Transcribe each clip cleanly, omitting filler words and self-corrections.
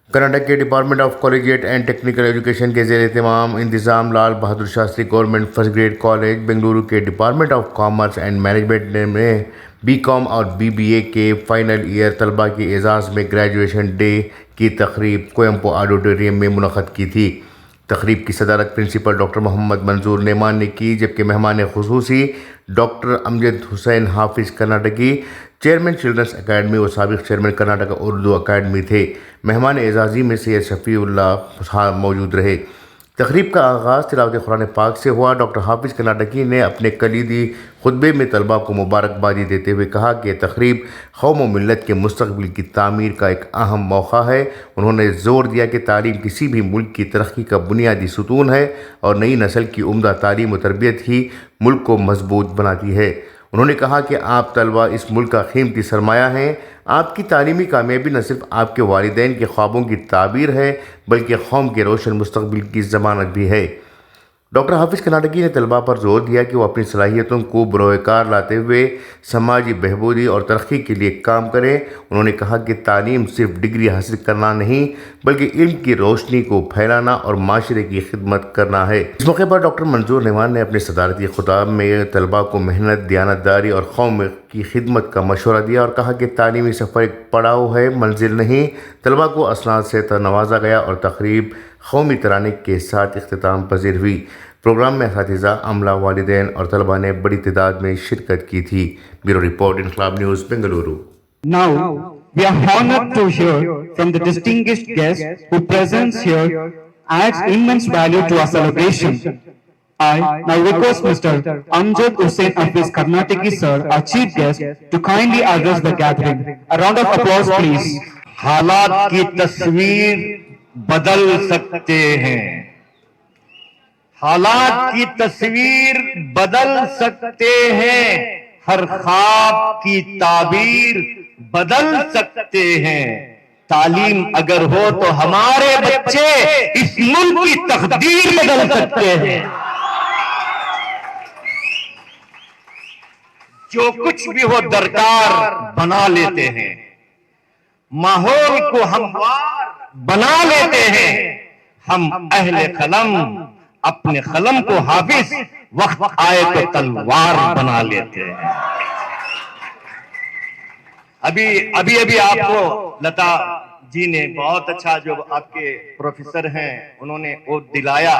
कर्नाटक के department of collegiate and technical education के ज़ेर एहतमाम इंतज़ाम Lal Bahadur Shastri government first grade college Bengaluru के department of commerce and management में बीकॉम और बीबीए के फाइनल ईयर तलबा के एजाज़ में ग्रेजुएशन डे की तकरीब कोयम्पो ऑडिटोरियम में मुनक़्क़द की थी। तकरीब की सदारत प्रिंसिपल डॉक्टर मोहम्मद मंजूर नेमान ने की, जबकि मेहमान खुसूसी डॉक्टर अमजद हुसैन हाफिज़ कर्नाटकी चेयरमैन चिल्ड्रंस अकेडमी और साबिक़ चेयरमैन कर्नाटक उर्दू अकेडमी थे। मेहमान एजाज़ी में सैयद शफ़ीउल्लाह मौजूद रहे। तकरीब का आगाज़ तिलावत कुरान पाक से हुआ। डॉक्टर हाफिज़ कर्नाटकी ने अपने कलीदी खुतबे में तलबा को मुबारकबादी देते हुए कहा कि तकरीब कौम व मिल्लत के मुस्तक़बिल की तामीर का एक अहम मौका है। उन्होंने ज़ोर दिया कि तालीम किसी भी मुल्क की तरक्की का बुनियादी सुतून है और नई नस्ल की उम्दा तालीम व तरबियत ही मुल्क को मजबूत बनाती है। उन्होंने कहा कि आप तलबा इस मुल्क का कीमती सरमाया हैं। आपकी तालीमी कामयाबी न सिर्फ आपके वालिदैन के ख्वाबों की ताबीर है, बल्कि कौम के रोशन मुस्तक़बिल की ज़मानत भी है। डॉक्टर हाफिज़ कर्नाटकी ने तलबा पर जोर दिया कि वो अपनी सलाहियतों को बरोकार लाते हुए समाजी बहबूदी और तरक्की के लिए काम करें। उन्होंने कहा कि तालीम सिर्फ डिग्री हासिल करना नहीं, बल्कि इल्म की रोशनी को फैलाना और माशरे की खिदमत करना है। इस मौके पर डॉक्टर मंजूर नेमान ने अपने सदारती खुताब में तलबा को मेहनत, दियानतदारी और कौम की खिदमत का मशवरा दिया और कहा कि तालीमी सफ़र एक पड़ाव है, मंजिल नहीं। तलबा को असनाद से नवाजा गया और तकरीब कौमी तराने के साथ इख्तिताम पजीर हुई। प्रोग्राम में असातिज़ा, अमला, वालिदैन और तलबा ने बड़ी तादाद में शिरकत की थी। ब्यूरो रिपोर्ट, इनकलाब news, Bengaluru. Now we are honored to hear from the distinguished guest who presents here adds immense value to our celebration. I now request Mr. Amjad Hussain Hafiz Karnataki sir, our chief guest, to kindly address the gathering. A round of applause, please. हालात की तस्वीर बदल सकते हैं, हालात की तस्वीर बदल सकते हैं, हर ख्वाब की ताबीर बदल सकते हैं। तालीम अगर हो तो हमारे बच्चे इस मुल्क की तकदीर बदल सकते हैं। जो कुछ भी हो दरकार बना लेते हैं, माहौल को हमवार बना लेते हैं। हम अहले कलम अपने कलम को हाफिज, वक्त आए तो तलवार बना लेते हैं। अभी आपको लता जी ने बहुत अच्छा, जो आपके प्रोफेसर हैं उन्होंने वो दिलाया।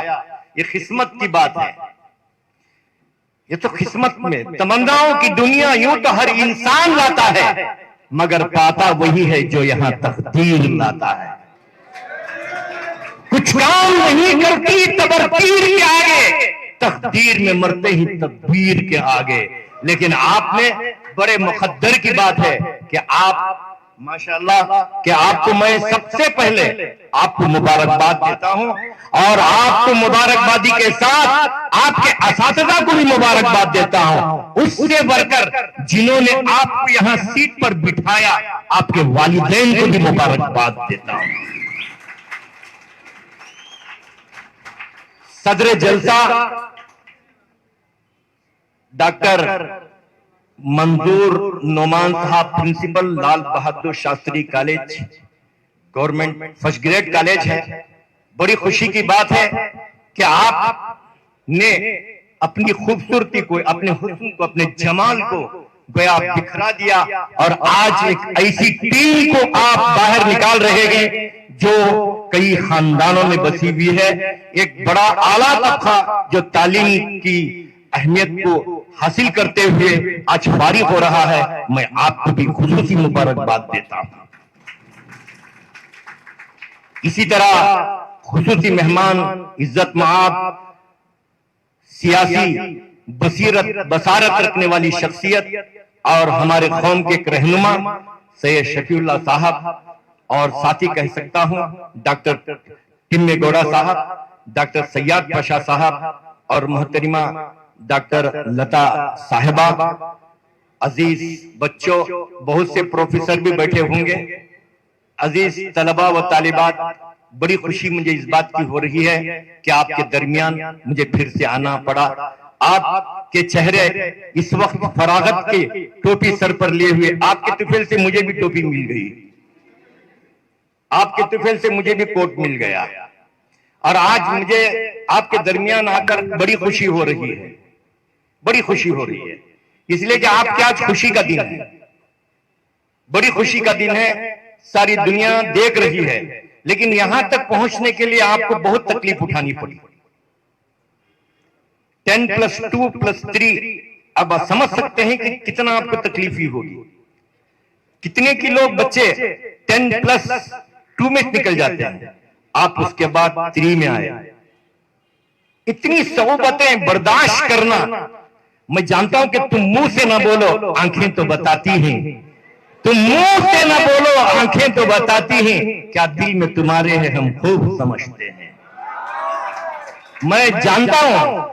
ये किस्मत की बात है, ये तो किस्मत में तमन्नाओं की दुनिया यूं तो हर इंसान लाता है, मगर पाता वही है जो यहां तकदीर लाता है। कुछ काम नहीं करती तबरतीर के आगे, तकदीर में मरते ही तदबीर के आगे। लेकिन आपने बड़े मुकद्दर की बात है कि आप माशाल्लाह, कि आपको मैं सबसे पहले आपको मुबारकबाद देता हूं, और आपको मुबारकबादी के साथ आपके असातिज़ा को भी मुबारकबाद देता हूं। उससे बढ़कर जिन्होंने आपको यहां सीट पर बिठाया, आपके वालिदैन को भी मुबारकबाद देता हूं। सदर जलसा डॉक्टर मंजूर नोमान साहब, principal Lal Bahadur Shastri college government first grade college है। बड़ी खुशी की बात है कि आपने अपनी खूबसूरती को, अपने हुस्न को, अपने जमाल को गोया बिखरा दिया, और आज एक ऐसी टीम को आप बाहर निकाल रहे हैं जो कई खानदानों में बसी हुई है। एक बड़ा आला तबका जो तालीम की अहमियत को हासिल करते हुए आज फारिग हो रहा है, मैं आपको भी खुसूसी मुबारकबाद देता हूं। इसी तरह खुसूसी मेहमान, इज्जत माब, सियासी बसारत रखने वाली शख्सियत और हमारे कौम के एक रहनुमा सैयद शफीउल्लाह साहब, और साथ ही कह सकता हूं डॉक्टर टिम्मे गौड़ा साहब, डॉक्टर सैयद पाशा साहब और मोहतरिमा डॉक्टर लता साहिबा। अजीज बच्चों, बहुत से प्रोफेसर भी बैठे होंगे। अजीज तलबा व तालिबात, बड़ी खुशी मुझे इस बात की हो रही है कि आपके दरमियान मुझे फिर से आना पड़ा। आपके चेहरे इस वक्त फरागत के टोपी सर पर लिए हुए, आपके तुफैल से मुझे भी टोपी मिल गई। आपके तुफैल से मुझे भी कोट मिल गया और आज मुझे आपके दरमियान आकर बड़ी खुशी हो रही है, बड़ी खुशी हो रही है, इसलिए कि आपके आज खुशी का दिन है, बड़ी खुशी का दिन है। सारी दुनिया देख रही है, लेकिन यहां तक पहुंचने के लिए आपको बहुत तकलीफ उठानी पड़ी। 10+2+3 अब आप समझ सकते हैं कि कितना आपको तकलीफ ही होगी। कितने की लोग बच्चे 10+2 में निकल जाते हैं, आप उसके बाद 3 में आए। इतनी सौबतें बर्दाश्त करना, मैं जानता हूं कि तुम मुंह से ना बोलो, आंखें तो बताती हैं। तुम मुंह से ना बोलो, आंखें तो बताती हैं, क्या दिल में तुम्हारे है हम खूब समझते हैं। मैं जानता हूं,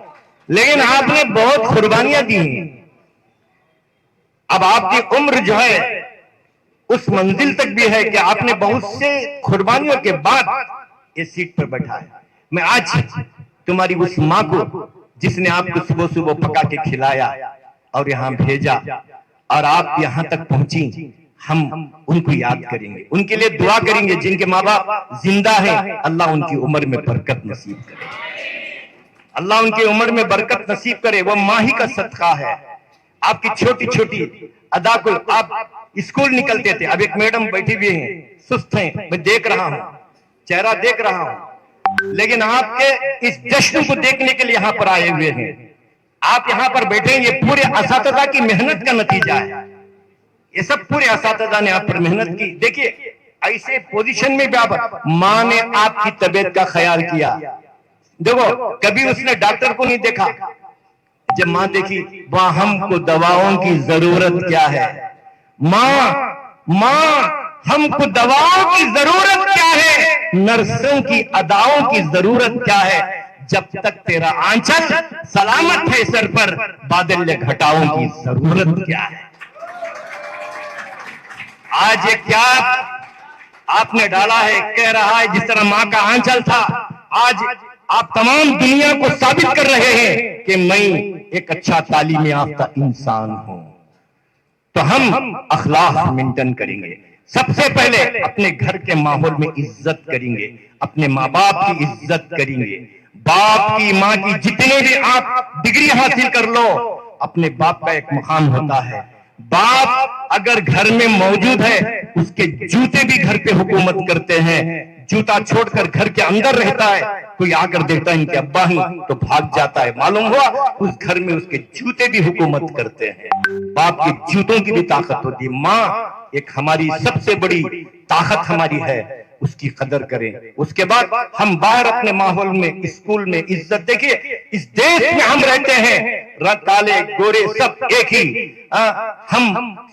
लेकिन आपने बहुत कुर्बानियां दी हैं। अब आपकी उम्र जो है उस मंजिल तक भी है कि आपने बहुत से कुर्बानियों के बाद इस सीट पर बैठा है। मैं आज तुम्हारी उस मां को, जिसने आपको सुबह सुबह पका के खिलाया और यहां भेजा और आप यहां तक पहुंची, हम उनको याद करेंगे, उनके लिए दुआ करेंगे। जिनके माँ बाप जिंदा हैं, अल्लाह उनकी उम्र में बरकत नसीब करे, अल्लाह उनकी उम्र में बरकत नसीब करे। वो माँ ही का सदका है। आपकी छोटी छोटी अदा को, आप स्कूल निकलते थे, अब एक मैडम बैठी हुई हैं, सुस्त हैं, मैं देख रहा हूं, चेहरा देख रहा हूं, लेकिन आपके इस जश्न को देखने के लिए यहां पर आए हुए हैं। आप यहां पर बैठे हैं, ये पूरे असातिज़ा की मेहनत का नतीजा है। ये सब पूरे असातिज़ा ने आप पर मेहनत की। देखिए, ऐसे पोजीशन में भी आप, मां ने आपकी तबीयत का ख्याल किया। देखो, कभी उसने डॉक्टर को नहीं देखा। जब मां देखी, वहां हमको दवाओं की जरूरत क्या है, मां हमको दवाओं की जरूरत क्या है, नर्सों की अदाओं की जरूरत क्या है। जब तक तेरा आंचल सलामत है सर पर, बादल घटाओं की जरूरत क्या है। आज ये क्या आपने डाला है, कह रहा है जिस तरह मां का आंचल था, आज आप तमाम दुनिया को साबित कर रहे हैं कि मैं एक अच्छा तालीम याफ्ता इंसान हूं। तो हम अखलाक मेंटेन करेंगे। सबसे पहले अपने घर के माहौल में इज्जत करेंगे, अपने माँ बाप की इज्जत करेंगे। बाप की, माँ की, जितने भी आप डिग्री हासिल कर लो, अपने बाप का एक मुकाम होता है। बाप अगर घर में मौजूद है, उसके जूते भी घर पे हुकूमत करते हैं। जूता छोड़कर घर के अंदर रहता है, कोई आकर देखता है इनके अब्बा ही, तो भाग जाता है। मालूम हुआ उस घर में उसके जूते भी हुकूमत करते हैं। बाप के जूतों की भी ताकत होती है। माँ एक हमारी सबसे बड़ी ताकत हमारी है, उसकी कदर करें। उसके बाद हम बाहर अपने माहौल में, स्कूल में इज्जत। देखिए, इस देश में हम रहते हैं, काले गोरे सब एक ही, हम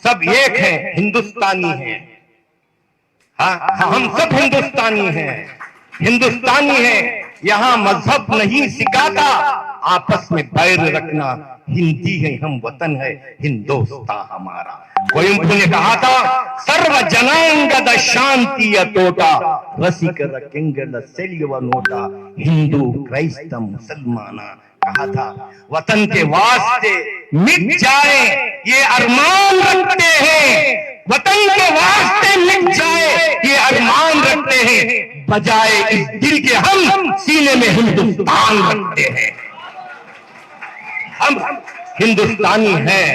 सब एक हैं, हिंदुस्तानी हैं। हम सब हिंदुस्तानी हैं, हिंदुस्तानी हैं। यहाँ मजहब नहीं सिखाता, आपस में बैर रखना। हिंदी है हम, वतन है हिंदुस्तान हमारा। कोयम्बू ने कहा था, सर्व जनांगद शांति अतोटा, रसिक रकेंगल सेल्व नोटा। हिंदू क्राइस्त मुसलमाना कहा था, वतन के वास्ते मिट जाए ये अरमान रखते हैं, वतन के वास्ते मिट जाए ये अरमान रखते हैं। बजाए इस दिल के हम सीने में हिंदुस्तान रखते हैं। हम हिंदुस्तानी हैं,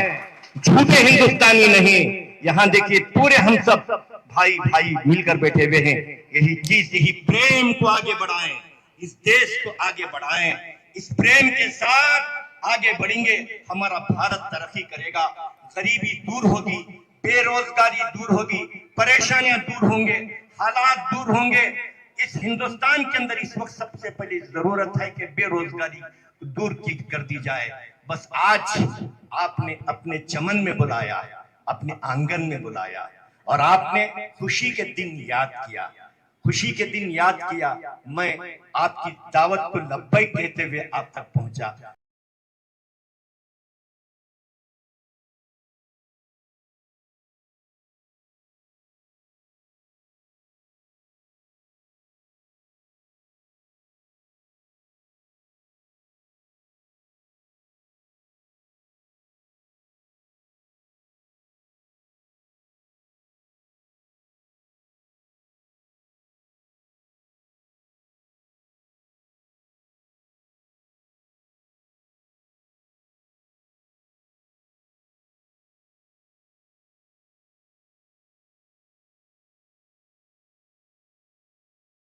झूठे हिंदुस्तानी नहीं। यहां देखिए, पूरे हम सब भाई भाई मिलकर बैठे हुए हैं। यही चीज, यही प्रेम को आगे बढ़ाएं, इस देश को आगे बढ़ाएं। इस प्रेम के साथ आगे बढ़ेंगे, हमारा भारत तरक्की करेगा। गरीबी दूर होगी, बेरोजगारी दूर होगी, परेशानियां दूर होंगे, हालात दूर होंगे। इस हिंदुस्तान के अंदर इस वक्त सबसे पहले जरूरत है कि बेरोजगारी दूर की कर दी जाए। बस आज आपने अपने चमन में बुलाया, अपने आंगन में बुलाया, और आपने खुशी के दिन याद किया, खुशी के दिन याद किया। मैं आपकी दावत को लब्बैक कहते हुए आप तक पहुंचा।